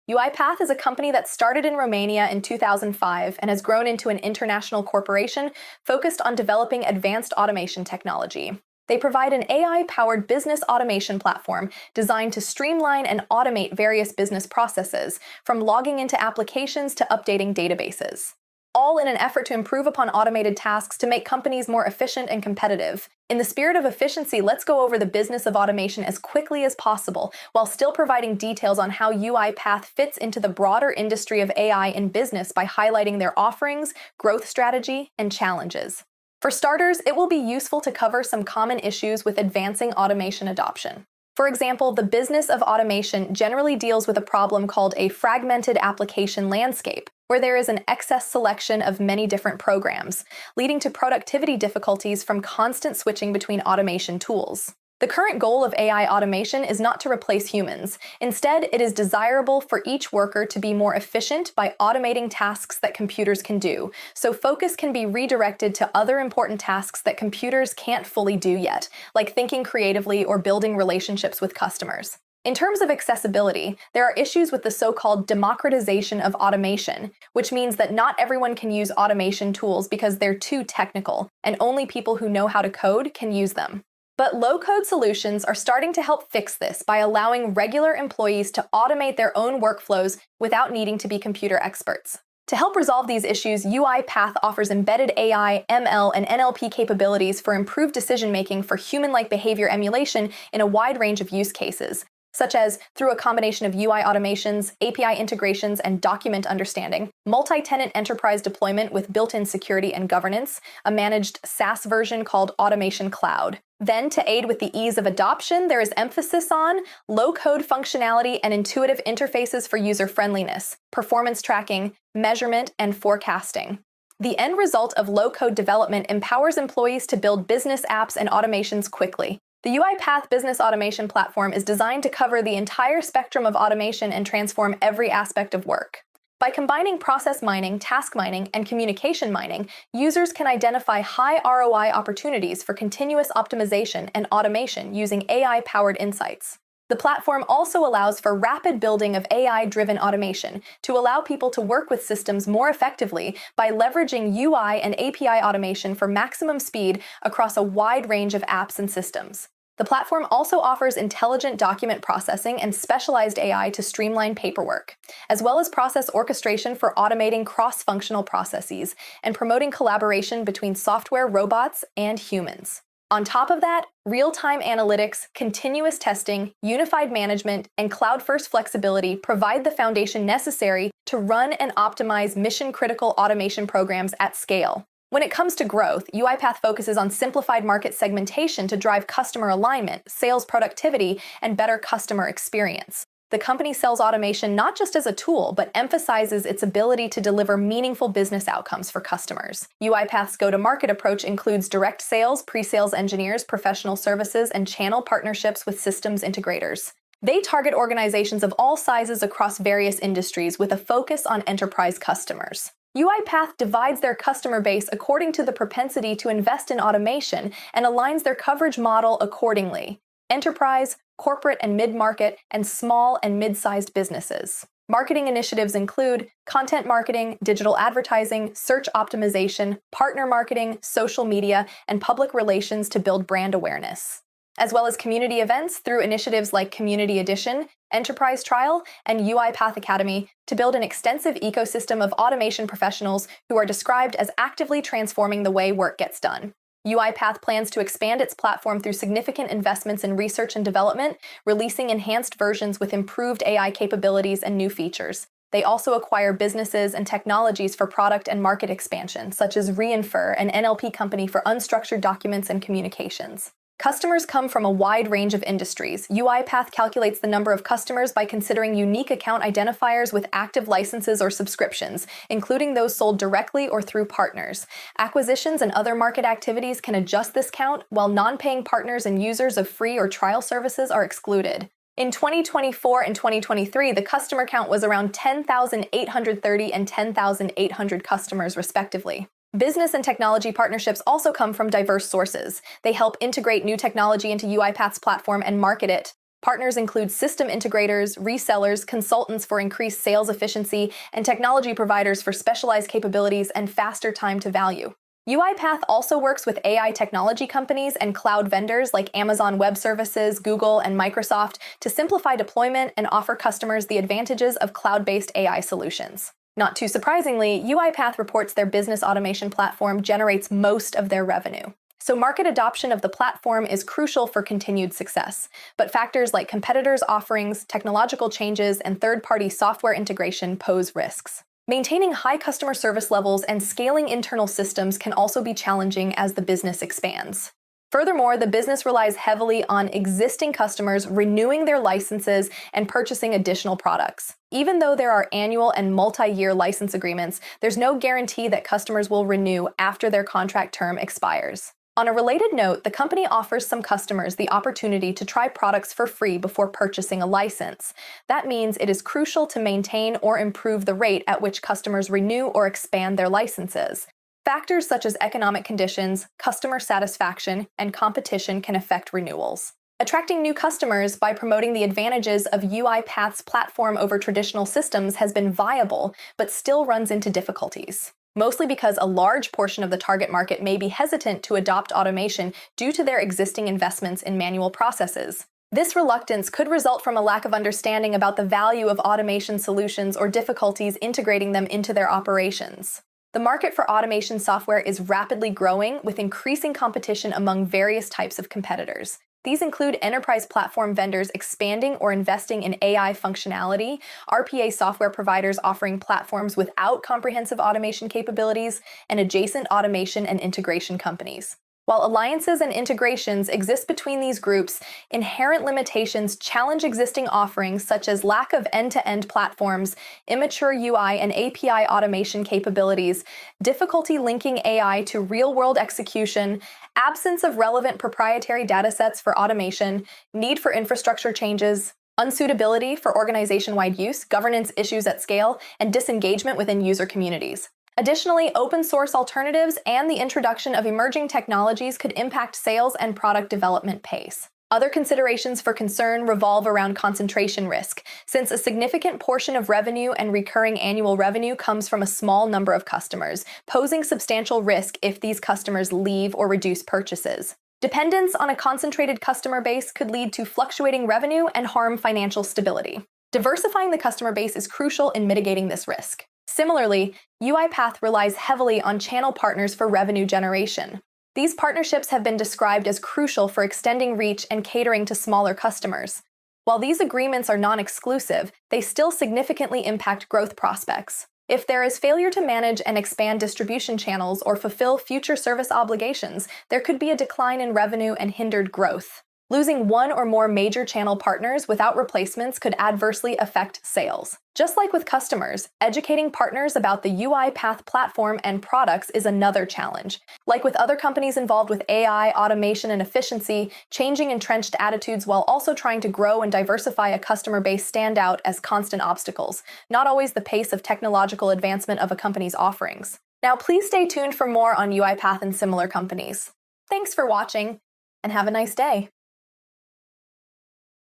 UiPath is a company that started in Romania in 2005 and has grown into an international corporation focused on developing advanced automation technology. They provide an AI-powered business automation platform designed to streamline and automate various business processes, from logging into applications to updating databases, all in an effort to improve upon automated tasks to make companies more efficient and competitive. In the spirit of efficiency, let's go over the business of automation as quickly as possible, while still providing details on how UiPath fits into the broader industry of AI in business by highlighting their offerings, growth strategy, and challenges. For starters, it will be useful to cover some common issues with advancing automation adoption. For example, the business of automation generally deals with a problem called a fragmented application landscape, where there is an excess selection of many different programs, leading to productivity difficulties from constant switching between automation tools. The current goal of AI automation is not to replace humans. Instead, it is desirable for each worker to be more efficient by automating tasks that computers can do, so focus can be redirected to other important tasks that computers can't fully do yet, like thinking creatively or building relationships with customers. In terms of accessibility, there are issues with the so-called democratization of automation, which means that not everyone can use automation tools because they're too technical, and only people who know how to code can use them. But low-code solutions are starting to help fix this by allowing regular employees to automate their own workflows without needing to be computer experts. To help resolve these issues, UiPath offers embedded AI, ML, and NLP capabilities for improved decision-making for human-like behavior emulation in a wide range of use cases, such as through a combination of UI automations, API integrations, and document understanding, multi-tenant enterprise deployment with built-in security and governance, a managed SaaS version called Automation Cloud. Then, to aid with the ease of adoption, there is emphasis on low-code functionality and intuitive interfaces for user-friendliness, performance tracking, measurement, and forecasting. The end result of low-code development empowers employees to build business apps and automations quickly. The UiPath Business Automation Platform is designed to cover the entire spectrum of automation and transform every aspect of work. By combining process mining, task mining, and communication mining, users can identify high ROI opportunities for continuous optimization and automation using AI-powered insights. The platform also allows for rapid building of AI-driven automation to allow people to work with systems more effectively by leveraging UI and API automation for maximum speed across a wide range of apps and systems. The platform also offers intelligent document processing and specialized AI to streamline paperwork, as well as process orchestration for automating cross-functional processes and promoting collaboration between software robots and humans. On top of that, real-time analytics, continuous testing, unified management, and cloud-first flexibility provide the foundation necessary to run and optimize mission-critical automation programs at scale. When it comes to growth, UiPath focuses on simplified market segmentation to drive customer alignment, sales productivity, and better customer experience. The company sells automation not just as a tool, but emphasizes its ability to deliver meaningful business outcomes for customers. UiPath's go-to-market approach includes direct sales, pre-sales engineers, professional services, and channel partnerships with systems integrators. They target organizations of all sizes across various industries with a focus on enterprise customers. UiPath divides their customer base according to the propensity to invest in automation and aligns their coverage model accordingly: enterprise, corporate and mid-market, and small and mid-sized businesses. Marketing initiatives include content marketing, digital advertising, search optimization, partner marketing, social media, and public relations to build brand awareness, as well as community events through initiatives like Community Edition, Enterprise Trial, and UiPath Academy to build an extensive ecosystem of automation professionals who are described as actively transforming the way work gets done. UiPath plans to expand its platform through significant investments in research and development, releasing enhanced versions with improved AI capabilities and new features. They also acquire businesses and technologies for product and market expansion, such as Reinfer, an NLP company for unstructured documents and communications. Customers come from a wide range of industries. UiPath calculates the number of customers by considering unique account identifiers with active licenses or subscriptions, including those sold directly or through partners. Acquisitions and other market activities can adjust this count, while non-paying partners and users of free or trial services are excluded. In 2024 and 2023, the customer count was around 10,830 and 10,800 customers, respectively. Business and technology partnerships also come from diverse sources. They help integrate new technology into UiPath's platform and market it. Partners include system integrators, resellers, consultants for increased sales efficiency, and technology providers for specialized capabilities and faster time to value. UiPath also works with AI technology companies and cloud vendors like Amazon Web Services, Google, and Microsoft to simplify deployment and offer customers the advantages of cloud-based AI solutions. Not too surprisingly, UiPath reports their business automation platform generates most of their revenue. So market adoption of the platform is crucial for continued success, but factors like competitors' offerings, technological changes, and third-party software integration pose risks. Maintaining high customer service levels and scaling internal systems can also be challenging as the business expands. Furthermore, the business relies heavily on existing customers renewing their licenses and purchasing additional products. Even though there are annual and multi-year license agreements, there's no guarantee that customers will renew after their contract term expires. On a related note, the company offers some customers the opportunity to try products for free before purchasing a license. That means it is crucial to maintain or improve the rate at which customers renew or expand their licenses. Factors such as economic conditions, customer satisfaction, and competition can affect renewals. Attracting new customers by promoting the advantages of UiPath's platform over traditional systems has been viable, but still runs into difficulties. Mostly because a large portion of the target market may be hesitant to adopt automation due to their existing investments in manual processes. This reluctance could result from a lack of understanding about the value of automation solutions or difficulties integrating them into their operations. The market for automation software is rapidly growing with increasing competition among various types of competitors. These include enterprise platform vendors expanding or investing in AI functionality, RPA software providers offering platforms without comprehensive automation capabilities, and adjacent automation and integration companies. While alliances and integrations exist between these groups, inherent limitations challenge existing offerings such as lack of end-to-end platforms, immature UI and API automation capabilities, difficulty linking AI to real-world execution, absence of relevant proprietary datasets for automation, need for infrastructure changes, unsuitability for organization-wide use, governance issues at scale, and disengagement within user communities. Additionally, open-source alternatives and the introduction of emerging technologies could impact sales and product development pace. Other considerations for concern revolve around concentration risk, since a significant portion of revenue and recurring annual revenue comes from a small number of customers, posing substantial risk if these customers leave or reduce purchases. Dependence on a concentrated customer base could lead to fluctuating revenue and harm financial stability. Diversifying the customer base is crucial in mitigating this risk. Similarly, UiPath relies heavily on channel partners for revenue generation. These partnerships have been described as crucial for extending reach and catering to smaller customers. While these agreements are non-exclusive, they still significantly impact growth prospects. If there is failure to manage and expand distribution channels or fulfill future service obligations, there could be a decline in revenue and hindered growth. Losing one or more major channel partners without replacements could adversely affect sales. Just like with customers, educating partners about the UiPath platform and products is another challenge. Like with other companies involved with AI, automation, and efficiency, changing entrenched attitudes while also trying to grow and diversify a customer base stand out as constant obstacles, not always the pace of technological advancement of a company's offerings. Now, please stay tuned for more on UiPath and similar companies. Thanks for watching, and have a nice day.